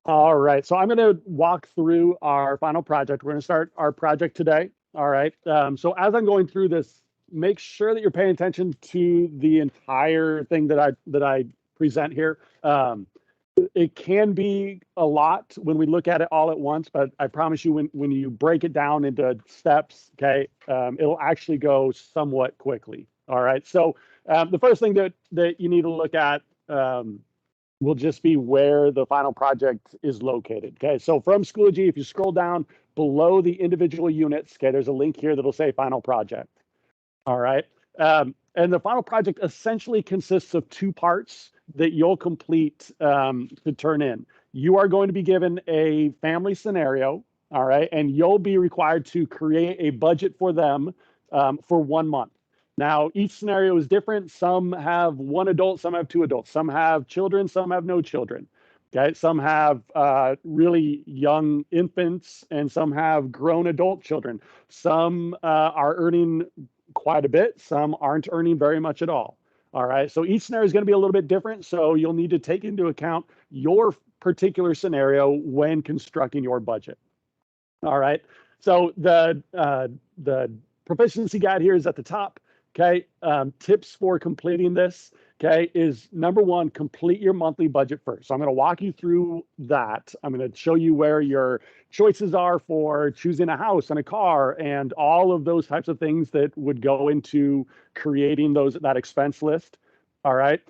All right, so I'm going to walk through our final project. We're going to start our project today. All right, so as I'm going through this, make sure that you're paying attention to the entire thing that I present here. It can be a lot when we look at it all at once, but I promise you, when you break it down into steps, okay, it'll actually go somewhat quickly. All right, so the first thing that you need to look at. Will just be where the final project is located. Okay, so from Schoology, if you scroll down below the individual units, okay, there's a link here that'll say final project. All right, and the final project essentially consists of two parts that you'll complete to turn in. You are going to be given a family scenario, all right, and you'll be required to create a budget for them for 1 month. Now, each scenario is different. Some have one adult, some have two adults, some have children, some have no children. Okay, some have really young infants, and some have grown adult children. Some are earning quite a bit, some aren't earning very much at all. All right, so each scenario is going to be a little bit different. So you'll need to take into account your particular scenario when constructing your budget. All right, so the proficiency guide here is at the top. Okay, tips for completing this, okay, is number one, complete your monthly budget first. So I'm going to walk you through that. I'm going to show you where your choices are for choosing a house and a car and all of those types of things that would go into creating that expense list. All right.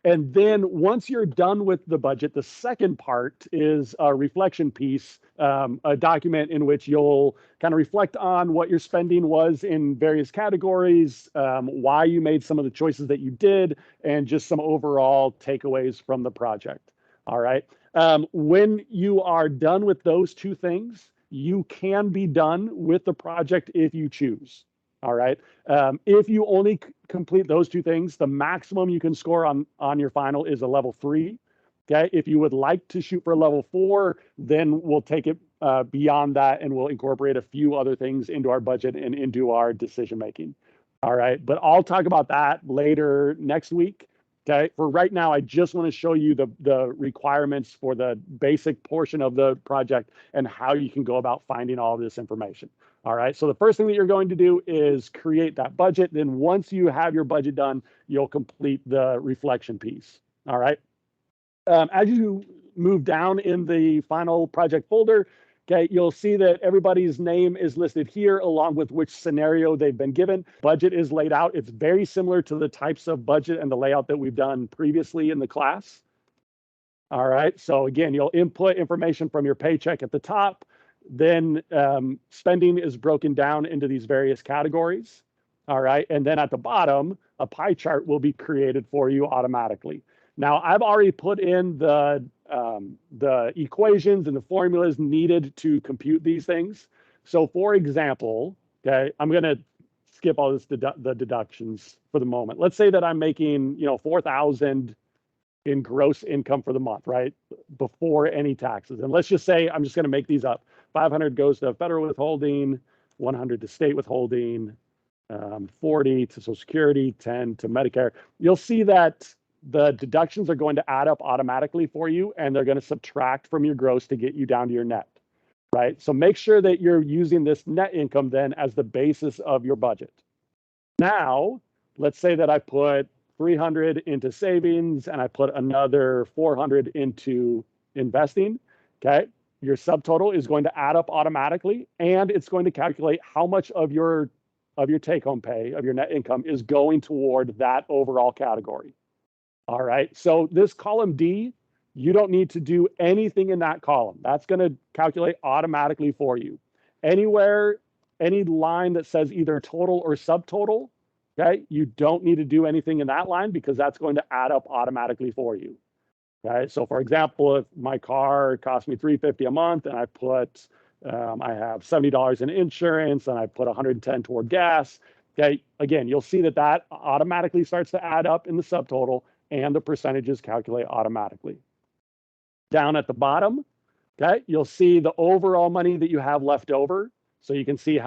And then once you're done with the budget, the second part is a reflection piece, a document in which you'll kind of reflect on what your spending was in various categories, why you made some of the choices that you did, and just some overall takeaways from the project. All right. When you are done with those two things, you can be done with the project if you choose. All right. If you only complete those two things, the maximum you can score on your final is a level 3. Okay. If you would like to shoot for a level 4, then we'll take it beyond that, and we'll incorporate a few other things into our budget and into our decision making. All right. But I'll talk about that later next week. Okay. For right now, I just want to show you the requirements for the basic portion of the project and how you can go about finding all of this information. All right, so the first thing that you're going to do is create that budget. Then once you have your budget done, you'll complete the reflection piece. All right. As you move down in the final project folder, okay, you'll see that everybody's name is listed here along with which scenario they've been given. Budget is laid out. It's very similar to the types of budget and the layout that we've done previously in the class. All right, so again, you'll input information from your paycheck at the top. Then spending is broken down into these various categories. All right, and then at the bottom, a pie chart will be created for you automatically. Now, I've already put in the equations and the formulas needed to compute these things. So, for example, okay, I'm going to skip all this the deductions for the moment. Let's say that I'm making, 4,000 in gross income for the month, right? Before any taxes. And let's just say, I'm just going to make these up. 500 goes to federal withholding, 100 to state withholding, 40 to Social Security, 10 to Medicare. You'll see that the deductions are going to add up automatically for you, and they're going to subtract from your gross to get you down to your net, right? So make sure that you're using this net income then as the basis of your budget. Now, let's say that I put 300 into savings and I put another 400 into investing. Okay. Your subtotal is going to add up automatically, and it's going to calculate how much of your take home pay, of your net income, is going toward that overall category. All right. So this column D, you don't need to do anything in that column. That's going to calculate automatically for you. Anywhere, any line that says either total or subtotal, okay, you don't need to do anything in that line because that's going to add up automatically for you. Okay, so for example, if my car cost me $350 a month and I have $70 in insurance and I put 110 toward gas, okay, again, you'll see that automatically starts to add up in the subtotal, and the percentages calculate automatically. Down at the bottom, okay, you'll see the overall money that you have left over. So you can see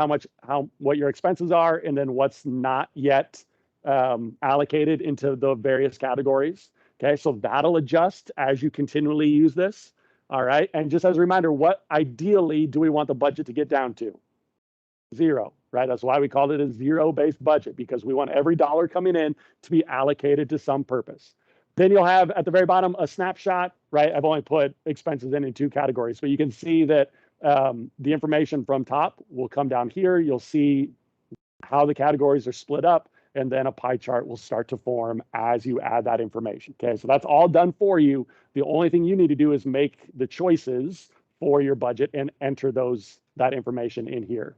what your expenses are, and then what's not yet allocated into the various categories. Okay, so that'll adjust as you continually use this. All right. And just as a reminder, what ideally do we want the budget to get down to? Zero, right? That's why we called it a zero-based budget, because we want every dollar coming in to be allocated to some purpose. Then you'll have at the very bottom a snapshot, right? I've only put expenses in two categories, but you can see that the information from top will come down here. You'll see how the categories are split up, and then a pie chart will start to form as you add that information. Okay, so that's all done for you. The only thing you need to do is make the choices for your budget and enter that information in here.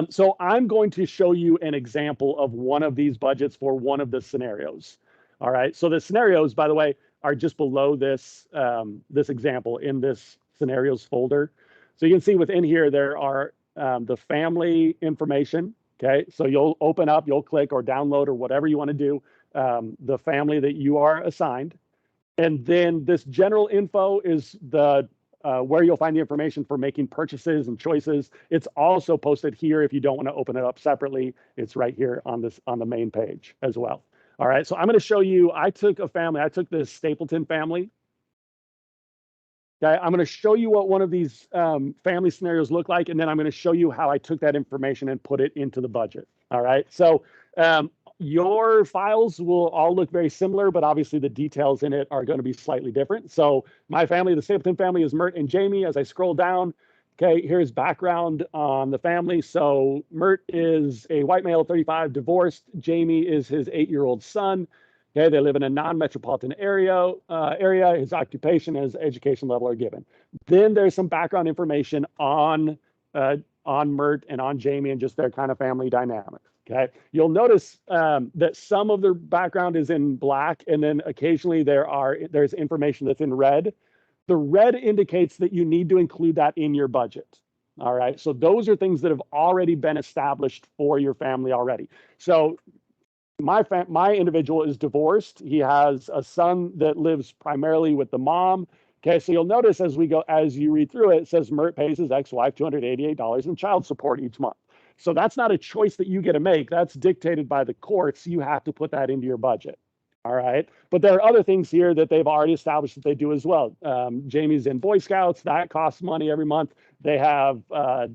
So I'm going to show you an example of one of these budgets for one of the scenarios. All right, so the scenarios, by the way, are just below this, this example in this scenarios folder. So you can see within here, there are the family information. Okay, so you'll open up, you'll click or download or whatever you want to do, the family that you are assigned. And then this general info is the where you'll find the information for making purchases and choices. It's also posted here if you don't want to open it up separately. It's right here on the main page as well. All right, so I'm going to show you, I took this Stapleton family. Okay, I'm going to show you what one of these family scenarios look like, and then I'm going to show you how I took that information and put it into the budget. All right, so your files will all look very similar, but obviously the details in it are going to be slightly different. So my family, the Stapleton family, is Mert and Jamie. As I scroll down, okay, here's background on the family. So Mert is a white male, 35, divorced. Jamie is his 8-year-old son. Okay, they live in a non-metropolitan area. His occupation and his education level are given. Then there's some background information on Mert and on Jamie and just their kind of family dynamics. Okay, you'll notice that some of the background is in black, and then occasionally there's information that's in red. The red indicates that you need to include that in your budget. All right, so those are things that have already been established for your family already. So my individual is divorced. He has a son that lives primarily with the mom. Okay, so you'll notice as you read through it, it says Mert pays his ex-wife $288 in child support each month. So that's not a choice that you get to make. That's dictated by the courts. You have to put that into your budget. All right, but there are other things here that they've already established that they do as well. Jamie's in Boy Scouts. That costs money every month. They have a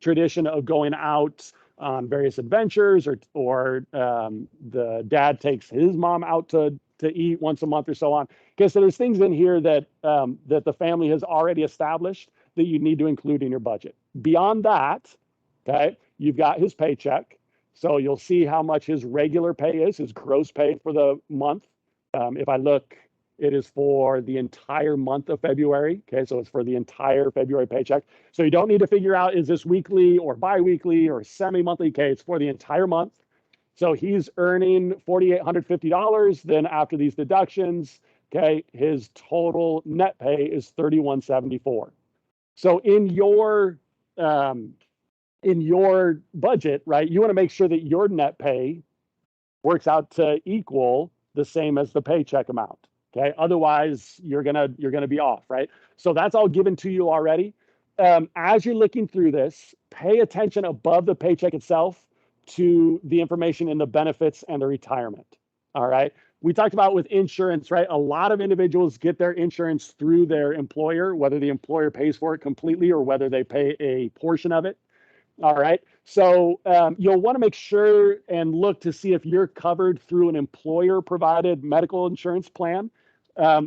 tradition of going out on various adventures, or the dad takes his mom out to eat once a month or so on. Okay, so there's things in here that that the family has already established that you need to include in your budget. Beyond that, okay, you've got his paycheck. So you'll see how much his regular pay is, his gross pay for the month. If I look, it is for the entire month of February. Okay, so it's for the entire February paycheck. So you don't need to figure out, is this weekly or bi-weekly or semi-monthly? Okay, it's for the entire month. So he's earning $4,850. Then after these deductions, okay, his total net pay is $3,174. So in your budget, right, you want to make sure that your net pay works out to equal the same as the paycheck amount. Okay, otherwise you're gonna be off, right? So that's all given to you already. As you're looking through this, pay attention above the paycheck itself to the information in the benefits and the retirement. All right. We talked about with insurance, right? A lot of individuals get their insurance through their employer, whether the employer pays for it completely or whether they pay a portion of it. All right. So you'll want to make sure and look to see if you're covered through an employer-provided medical insurance plan,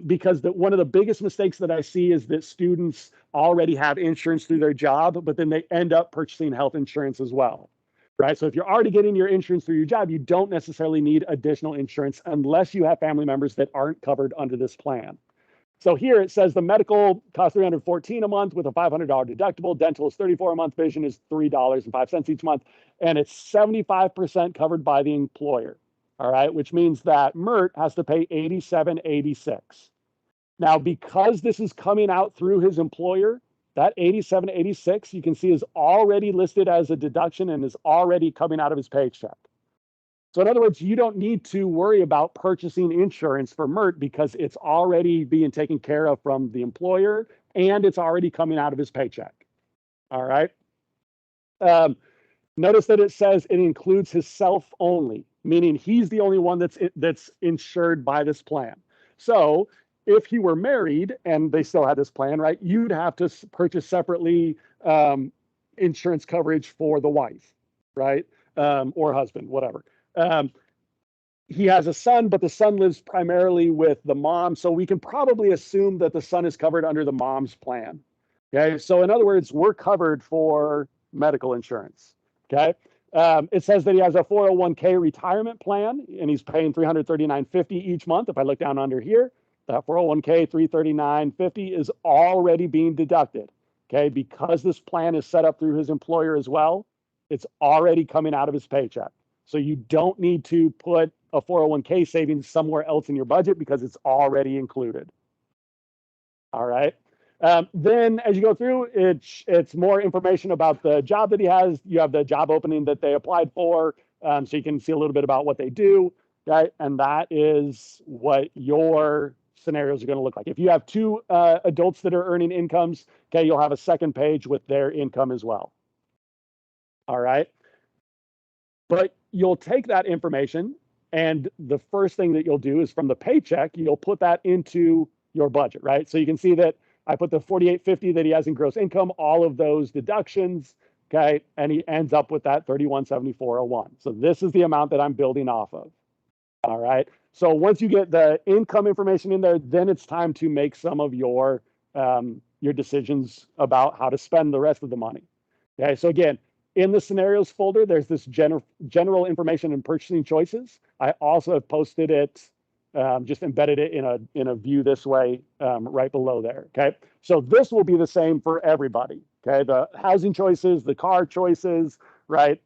because one of the biggest mistakes that I see is that students already have insurance through their job, but then they end up purchasing health insurance as well. Right. So if you're already getting your insurance through your job, you don't necessarily need additional insurance unless you have family members that aren't covered under this plan. So here it says the medical costs $314 a month with a $500 deductible. Dental is $34 a month. Vision is $3.05 each month. And it's 75% covered by the employer. All right, which means that Mert has to pay $87.86. Now, because this is coming out through his employer, that $87.86 you can see is already listed as a deduction and is already coming out of his paycheck. So in other words, you don't need to worry about purchasing insurance for Mert because it's already being taken care of from the employer and it's already coming out of his paycheck. All right. Notice that it says it includes his self only, meaning he's the only one that's insured by this plan. So if he were married and they still had this plan, right, you'd have to purchase separately insurance coverage for the wife, right, or husband, whatever. He has a son, but the son lives primarily with the mom, so we can probably assume that the son is covered under the mom's plan. Okay, so in other words, we're covered for medical insurance. Okay, it says that he has a 401k retirement plan, and he's paying $339.50 each month. If I look down under here, that 401k $339.50 is already being deducted. Okay, because this plan is set up through his employer as well, it's already coming out of his paycheck. So you don't need to put a 401k savings somewhere else in your budget because it's already included. All right. Then as you go through, it's more information about the job that he has. You have the job opening that they applied for, so you can see a little bit about what they do, right? And that is what your scenarios are going to look like. If you have two adults that are earning incomes, okay, you'll have a second page with their income as well. All right. But you'll take that information, and the first thing that you'll do is from the paycheck, you'll put that into your budget, right? So you can see that I put the $48.50 that he has in gross income, all of those deductions, okay, and he ends up with that $3174.01. So this is the amount that I'm building off of. All right. So once you get the income information in there, then it's time to make some of your decisions about how to spend the rest of the money. Okay. So again, in the scenarios folder, there's this general information and purchasing choices. I also have posted it, just embedded it in a view this way, right below there. Okay, so this will be the same for everybody. Okay, the housing choices, the car choices, right?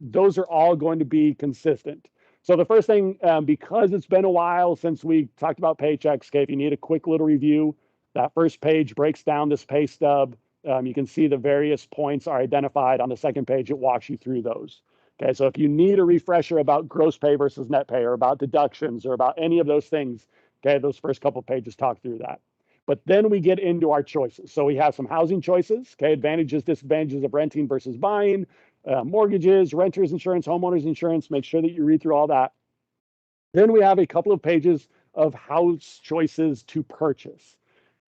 Those are all going to be consistent. So the first thing, because it's been a while since we talked about paychecks, okay, if you need a quick little review, that first page breaks down this pay stub. You can see the various points are identified. On the second page, it walks you through those. Okay, so if you need a refresher about gross pay versus net pay, or about deductions, or about any of those things, okay, those first couple of pages talk through that. But then we get into our choices. So we have some housing choices, okay, advantages, disadvantages of renting versus buying, mortgages, renters insurance, homeowners insurance. Make sure that you read through all that. Then we have a couple of pages of house choices to purchase.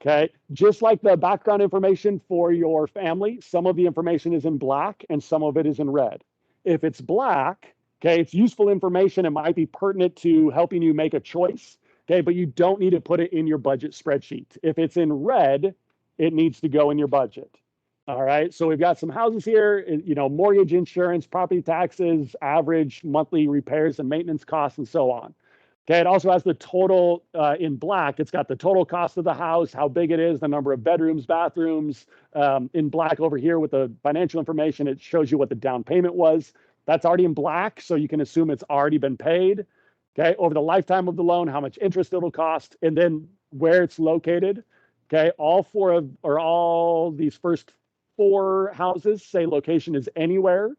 Okay, just like the background information for your family, some of the information is in black and some of it is in red. If it's black, okay, it's useful information. It might be pertinent to helping you make a choice, okay, but you don't need to put it in your budget spreadsheet. If it's in red, it needs to go in your budget. All right, so we've got some houses here, you know, mortgage, insurance, property taxes, average monthly repairs and maintenance costs, and so on. Okay, it also has the total in black. It's got the total cost of the house, how big it is, the number of bedrooms, bathrooms. In black over here with the financial information, it shows you what the down payment was. That's already in black, so you can assume it's already been paid. Okay, over the lifetime of the loan, how much interest it'll cost, and then where it's located. Okay, all these first four houses say location is anywhere.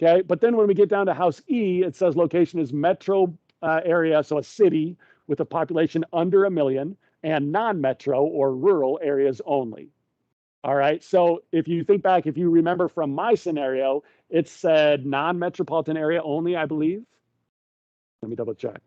Okay, but then when we get down to house E, it says location is metro area, so a city with a population under 1 million, and non-metro or rural areas only. All right, so if you think back, if you remember from my scenario, it said non-metropolitan area only, I believe. Let me double check.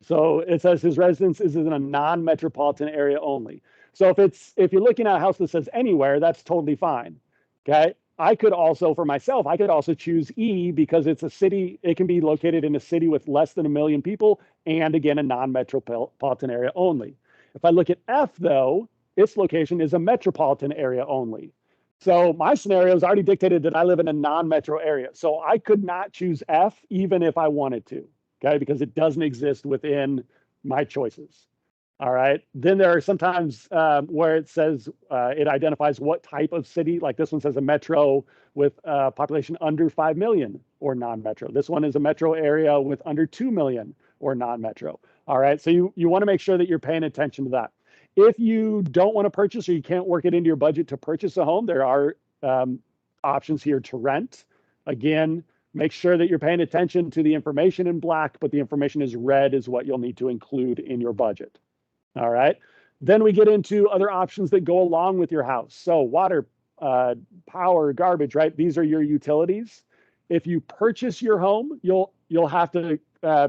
So it says his residence is in a non-metropolitan area only. So if you're looking at a house that says anywhere, that's totally fine. Okay. I could also, for myself, I could also choose E because it's a city. It can be located in a city with less than 1 million people, and again, a non-metropolitan area only. If I look at F, though, its location is a metropolitan area only. So my scenario is already dictated that I live in a non-metro area. So I could not choose F even if I wanted to, okay, because it doesn't exist within my choices. All right. Then there are sometimes where it says it identifies what type of city, like this one says a metro with a population under 5 million or non-metro. This one is a metro area with under 2 million or non-metro. All right. So you want to make sure that you're paying attention to that. If you don't want to purchase or you can't work it into your budget to purchase a home, there are options here to rent. Again, make sure that you're paying attention to the information in black, but the information is red is what you'll need to include in your budget. All right. Then we get into other options that go along with your house. So water, power, garbage, right? These are your utilities. If you purchase your home, you'll have to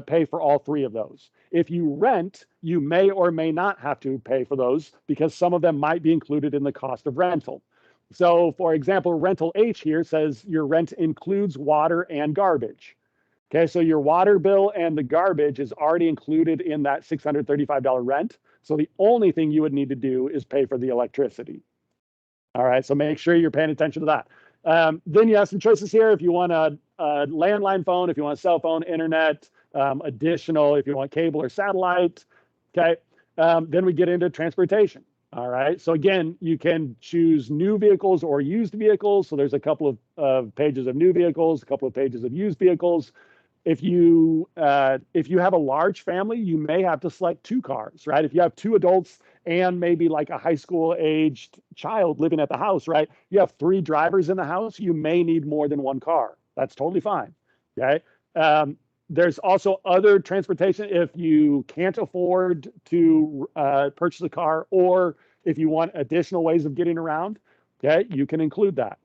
pay for all three of those. If you rent, you may or may not have to pay for those because some of them might be included in the cost of rental. So for example, rental H here says your rent includes water and garbage. Okay, so your water bill and the garbage is already included in that $635 rent. So the only thing you would need to do is pay for the electricity. All right, so make sure you're paying attention to that. Then you have some choices here. If you want a landline phone, if you want a cell phone, internet, additional, if you want cable or satellite. Okay, then we get into transportation. All right, so again, you can choose new vehicles or used vehicles. So there's a couple of pages of new vehicles, a couple of pages of used vehicles. If you have a large family, you may have to select two cars, right? If you have two adults and maybe like a high school aged child living at the house, right? You have three drivers in the house, you may need more than one car. That's totally fine, okay? There's also other transportation if you can't afford to purchase a car, or if you want additional ways of getting around, okay, you can include that.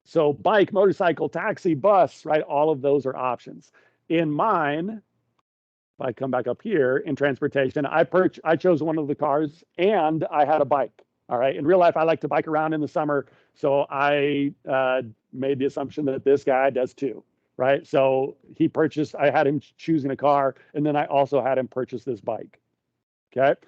So bike, motorcycle, taxi, bus, right? All of those are options. In mine, if I come back up here in transportation, I chose one of the cars and I had a bike. All right. In real life, I like to bike around in the summer. So I made the assumption that this guy does too, right? So I had him choosing a car, and then I also had him purchase this bike. Okay.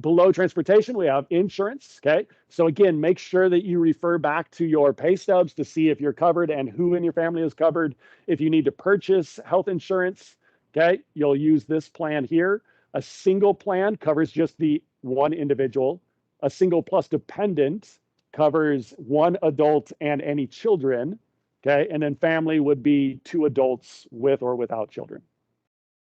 Below transportation, we have insurance. Okay. So again, make sure that you refer back to your pay stubs to see if you're covered and who in your family is covered. If you need to purchase health insurance, okay, you'll use this plan here. A single plan covers just the one individual. A single plus dependent covers one adult and any children. Okay. And then family would be two adults with or without children.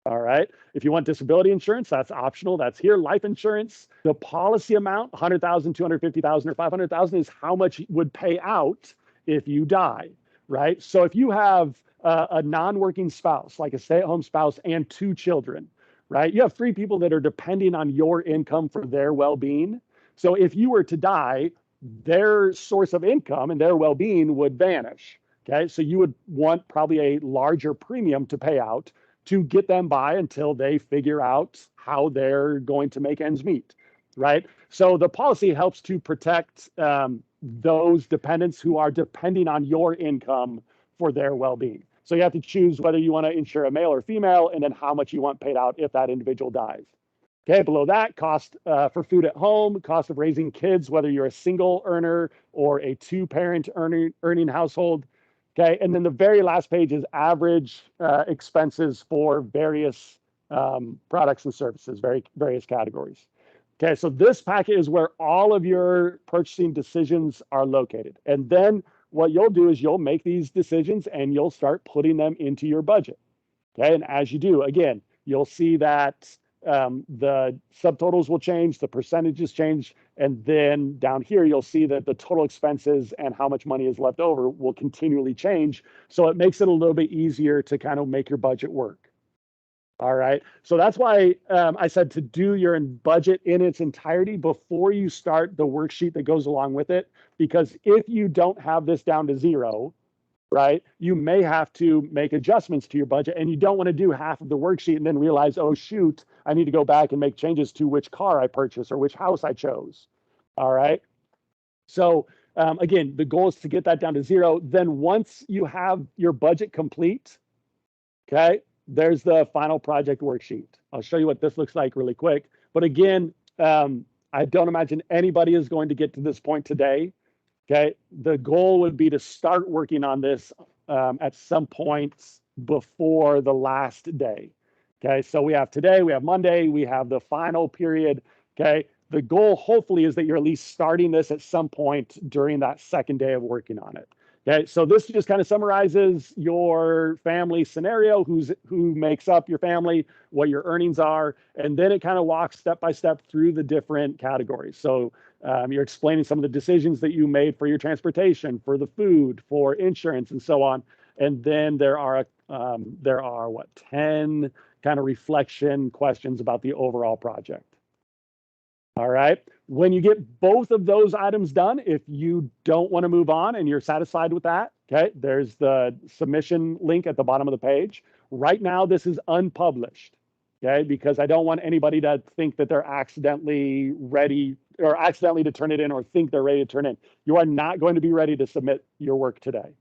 All right. If you want disability insurance, that's optional. That's here. Life insurance, the policy amount, 100,000, 250,000, or 500,000 is how much would pay out if you die, right? So if you have a non-working spouse, like a stay-at-home spouse and two children, right? You have three people that are depending on your income for their well-being. So if you were to die, their source of income and their well-being would vanish. Okay. So you would want probably a larger premium to pay out to get them by until they figure out how they're going to make ends meet, right? So the policy helps to protect those dependents who are depending on your income for their well-being. So you have to choose whether you want to insure a male or female, and then how much you want paid out if that individual dies. Okay, below that, cost for food at home, cost of raising kids, whether you're a single earner or a two-parent earning household. Okay, and then the very last page is average expenses for various products and services, various categories. Okay, so this packet is where all of your purchasing decisions are located. And then what you'll do is you'll make these decisions and you'll start putting them into your budget. Okay, and as you do, again, you'll see that the subtotals will change, the percentages change, and then down here, you'll see that the total expenses and how much money is left over will continually change. So it makes it a little bit easier to kind of make your budget work. All right. So that's why I said to do your budget in its entirety before you start the worksheet that goes along with it. Because if you don't have this down to zero, right, you may have to make adjustments to your budget, and you don't want to do half of the worksheet and then realize, oh, shoot, I need to go back and make changes to which car I purchased or which house I chose. All right. So again, the goal is to get that down to zero. Then once you have your budget complete, okay, there's the final project worksheet. I'll show you what this looks like really quick. But again, I don't imagine anybody is going to get to this point today. Okay, the goal would be to start working on this at some point before the last day. Okay, so we have today, we have Monday, we have the final period. Okay, the goal hopefully is that you're at least starting this at some point during that second day of working on it. Okay, so this just kind of summarizes your family scenario, who makes up your family, what your earnings are, and then it kind of walks step by step through the different categories. So you're explaining some of the decisions that you made for your transportation, for the food, for insurance, and so on. And then there are 10 kind of reflection questions about the overall project. All right. When you get both of those items done, if you don't want to move on and you're satisfied with that, okay, there's the submission link at the bottom of the page. Right now, this is unpublished, okay, because I don't want anybody to think that they're accidentally ready or accidentally to turn it in or think they're ready to turn in. You are not going to be ready to submit your work today.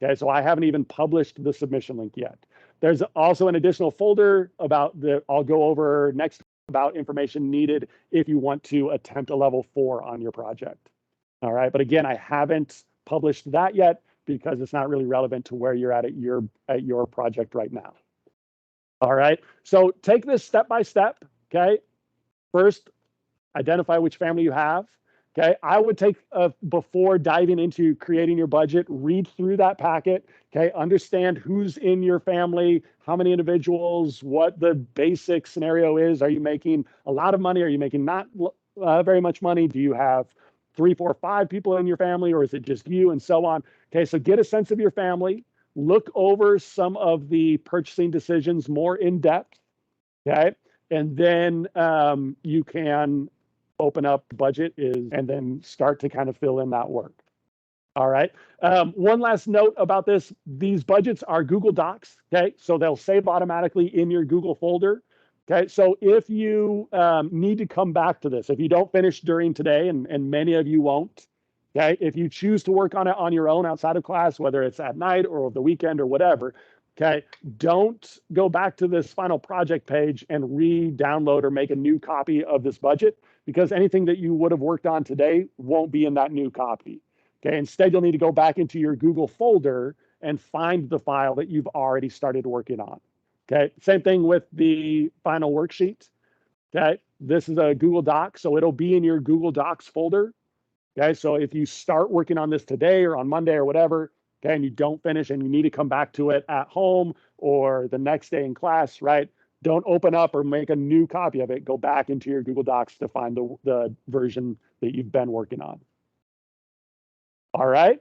Okay, so I haven't even published the submission link yet. There's also an additional folder I'll go over next about information needed if you want to attempt a level 4 on your project. All right, but again, I haven't published that yet because it's not really relevant to where you're at your project right now. All right, so take this step by step, okay? First, identify which family you have. Okay, I would take before diving into creating your budget, read through that packet. Okay, understand who's in your family, how many individuals, what the basic scenario is. Are you making a lot of money? Are you making not very much money? Do you have 3, 4, 5 people in your family, or is it just you, and so on? Okay, so get a sense of your family. Look over some of the purchasing decisions more in depth. Okay, and then you can open up budget and then start to kind of fill in that work. All right. One last note about this. These budgets are Google Docs. Okay. So they'll save automatically in your Google folder. Okay. So if you need to come back to this, if you don't finish during today, and many of you won't, okay, if you choose to work on it on your own outside of class, whether it's at night or the weekend or whatever, okay, don't go back to this final project page and re-download or make a new copy of this budget, because anything that you would have worked on today won't be in that new copy. Okay, instead, you'll need to go back into your Google folder and find the file that you've already started working on. Okay, same thing with the final worksheet. Okay, this is a Google Doc, so it'll be in your Google Docs folder. Okay, so if you start working on this today or on Monday or whatever, okay, and you don't finish and you need to come back to it at home or the next day in class, right? Don't open up or make a new copy of it. Go back into your Google Docs to find the version that you've been working on. All right,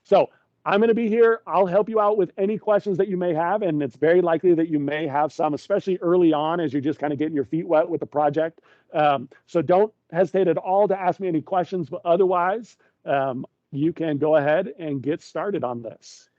so I'm going to be here. I'll help you out with any questions that you may have, and it's very likely that you may have some, especially early on as you're just kind of getting your feet wet with the project. So don't hesitate at all to ask me any questions, but otherwise, you can go ahead and get started on this.